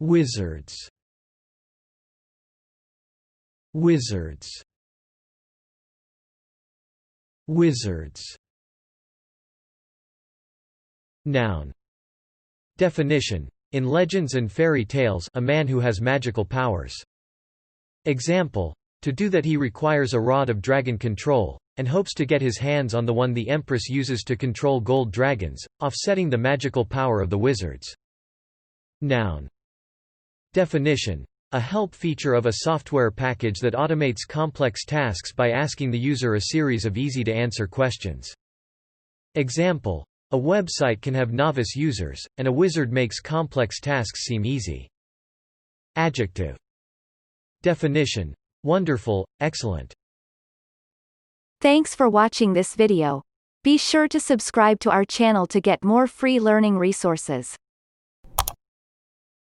Wizards. Wizards. Wizards. Noun. Definition. In legends and fairy tales, a man who has magical powers. Example. To do that he requires a rod of dragon control, and hopes to get his hands on the one the Empress uses to control gold dragons, offsetting the magical power of the wizards. Noun. Definition. A help feature of a software package that automates complex tasks by asking the user a series of easy-to-answer questions. Example. A website can have novice users, and a wizard makes complex tasks seem easy. Adjective. Definition. Wonderful, excellent. Thanks for watching this video. Be sure to subscribe to our channel to get more free learning resources.